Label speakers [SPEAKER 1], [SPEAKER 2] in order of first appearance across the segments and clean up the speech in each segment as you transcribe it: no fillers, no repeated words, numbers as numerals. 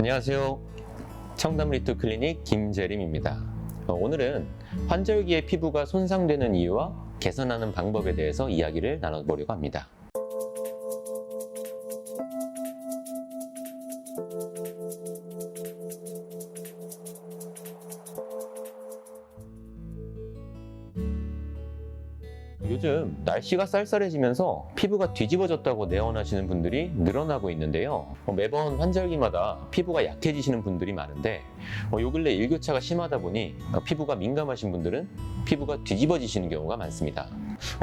[SPEAKER 1] 안녕하세요. 청담 리투 클리닉 김재림입니다. 오늘은 환절기에 피부가 손상되는 이유와 개선하는 방법에 대해서 이야기를 나눠보려고 합니다. 요즘 날씨가 쌀쌀해지면서 피부가 뒤집어졌다고 내원하시는 분들이 늘어나고 있는데요. 매번 환절기마다 피부가 약해지시는 분들이 많은데 요 근래 일교차가 심하다 보니 피부가 민감하신 분들은 피부가 뒤집어지시는 경우가 많습니다.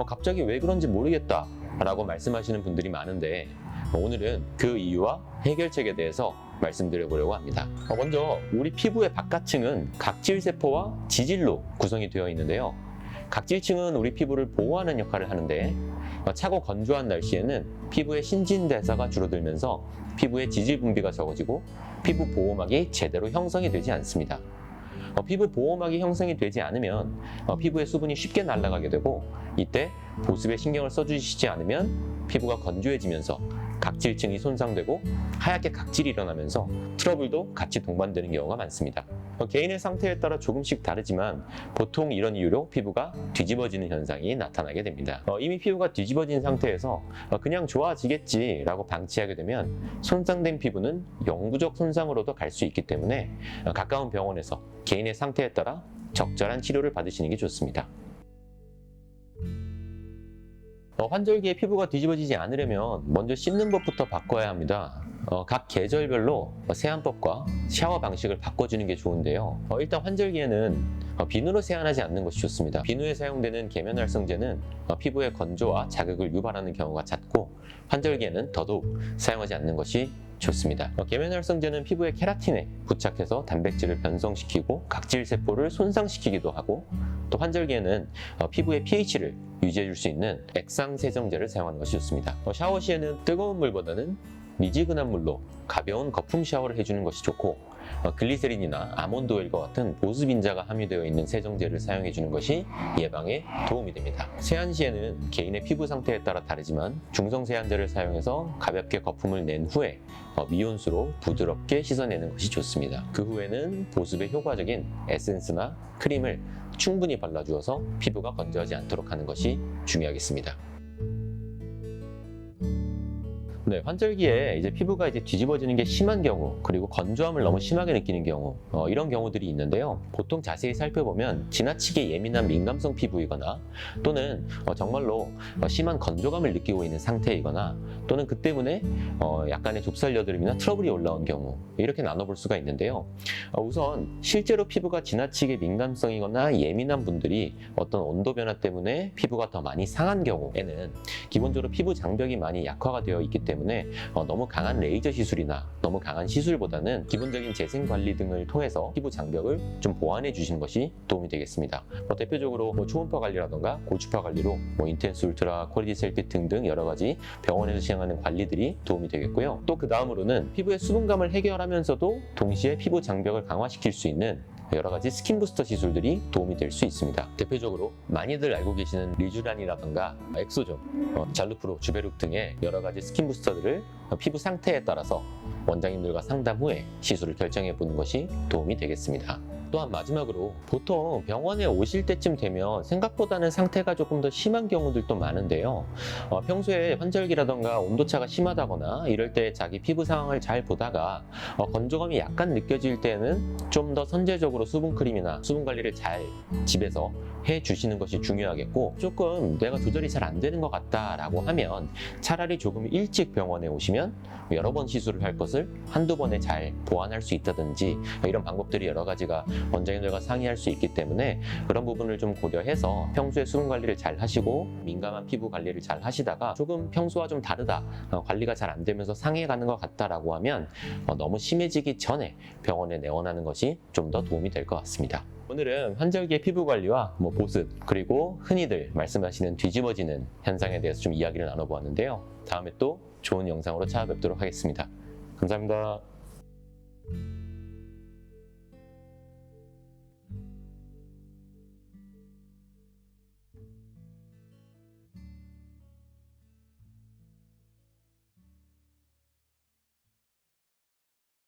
[SPEAKER 1] 갑자기 왜 그런지 모르겠다 라고 말씀하시는 분들이 많은데 오늘은 그 이유와 해결책에 대해서 말씀드려보려고 합니다. 먼저 우리 피부의 바깥층은 각질세포와 지질로 구성이 되어 있는데요. 각질층은 우리 피부를 보호하는 역할을 하는데 차고 건조한 날씨에는 피부의 신진대사가 줄어들면서 피부의 지질 분비가 적어지고 피부 보호막이 제대로 형성이 되지 않습니다. 피부 보호막이 형성이 되지 않으면 피부의 수분이 쉽게 날아가게 되고 이때 보습에 신경을 써주시지 않으면 피부가 건조해지면서 각질층이 손상되고 하얗게 각질이 일어나면서 트러블도 같이 동반되는 경우가 많습니다. 개인의 상태에 따라 조금씩 다르지만 보통 이런 이유로 피부가 뒤집어지는 현상이 나타나게 됩니다. 이미 피부가 뒤집어진 상태에서 그냥 좋아지겠지라고 방치하게 되면 손상된 피부는 영구적 손상으로도 갈 수 있기 때문에 가까운 병원에서 개인의 상태에 따라 적절한 치료를 받으시는 게 좋습니다. 환절기에 피부가 뒤집어지지 않으려면 먼저 씻는 법부터 바꿔야 합니다. 각 계절별로 세안법과 샤워 방식을 바꿔주는 게 좋은데요. 일단 환절기에는 비누로 세안하지 않는 것이 좋습니다. 비누에 사용되는 계면활성제는 피부의 건조와 자극을 유발하는 경우가 잦고 환절기에는 더더욱 사용하지 않는 것이 좋습니다. 계면활성제는 피부의 케라틴에 부착해서 단백질을 변성시키고 각질세포를 손상시키기도 하고 또 환절기에는 피부의 pH를 유지해 줄 수 있는 액상세정제를 사용하는 것이 좋습니다. 샤워 시에는 뜨거운 물보다는 미지근한 물로 가벼운 거품 샤워를 해주는 것이 좋고 글리세린이나 아몬드 오일과 같은 보습인자가 함유되어 있는 세정제를 사용해 주는 것이 예방에 도움이 됩니다. 세안 시에는 개인의 피부 상태에 따라 다르지만 중성 세안제를 사용해서 가볍게 거품을 낸 후에 미온수로 부드럽게 씻어내는 것이 좋습니다. 그 후에는 보습에 효과적인 에센스나 크림을 충분히 발라주어서 피부가 건조하지 않도록 하는 것이 중요하겠습니다. 네, 환절기에 이제 피부가 뒤집어지는 게 심한 경우, 그리고 건조함을 너무 심하게 느끼는 경우, 이런 경우들이 있는데요. 보통 자세히 살펴보면 지나치게 예민한 민감성 피부이거나 또는 정말로 심한 건조감을 느끼고 있는 상태이거나 또는 그 때문에 약간의 좁쌀 여드름이나 트러블이 올라온 경우 이렇게 나눠볼 수가 있는데요. 우선 실제로 피부가 지나치게 민감성이거나 예민한 분들이 어떤 온도 변화 때문에 피부가 더 많이 상한 경우에는 기본적으로 피부 장벽이 많이 약화가 되어 있기 때문에 너무 강한 레이저 시술이나 너무 강한 시술보다는 기본적인 재생 관리 등을 통해서 피부 장벽을 좀 보완해 주시는 것이 도움이 되겠습니다. 대표적으로 초음파 관리라던가 고주파 관리로 인텐스 울트라, 코리지 셀피 등등 여러 가지 병원에서 시행하는 관리들이 도움이 되겠고요. 또 그 다음으로는 피부의 수분감을 해결하면서도 동시에 피부 장벽을 강화시킬 수 있는 여러 가지 스킨 부스터 시술들이 도움이 될 수 있습니다. 대표적으로 많이들 알고 계시는 리쥬란이라던가 엑소존, 잘루프로, 주베룩 등의 여러 가지 스킨 부스터들을 피부 상태에 따라서 원장님들과 상담 후에 시술을 결정해 보는 것이 도움이 되겠습니다. 또한 마지막으로 보통 병원에 오실 때쯤 되면 생각보다는 상태가 조금 더 심한 경우들도 많은데요. 평소에 환절기라던가 온도차가 심하다거나 이럴 때 자기 피부 상황을 잘 보다가 건조감이 약간 느껴질 때는 좀 더 선제적으로 수분크림이나 수분 관리를 잘 집에서 해 주시는 것이 중요하겠고, 조금 내가 조절이 잘 안 되는 것 같다라고 하면 차라리 조금 일찍 병원에 오시면 여러 번 시술을 할 것을 한두 번에 잘 보완할 수 있다든지 이런 방법들이 여러 가지가 원장님들과 상의할 수 있기 때문에 그런 부분을 좀 고려해서 평소에 수분 관리를 잘 하시고 민감한 피부 관리를 잘 하시다가 조금 평소와 좀 다르다, 관리가 잘 안 되면서 상해가는 것 같다라고 하면 너무 심해지기 전에 병원에 내원하는 것이 좀 더 도움이 될 것 같습니다. 오늘은 환절기의 피부 관리와 보습, 그리고 흔히들 말씀하시는 뒤집어지는 현상에 대해서 좀 이야기를 나눠보았는데요. 다음에 또 좋은 영상으로 찾아뵙도록 하겠습니다. 감사합니다.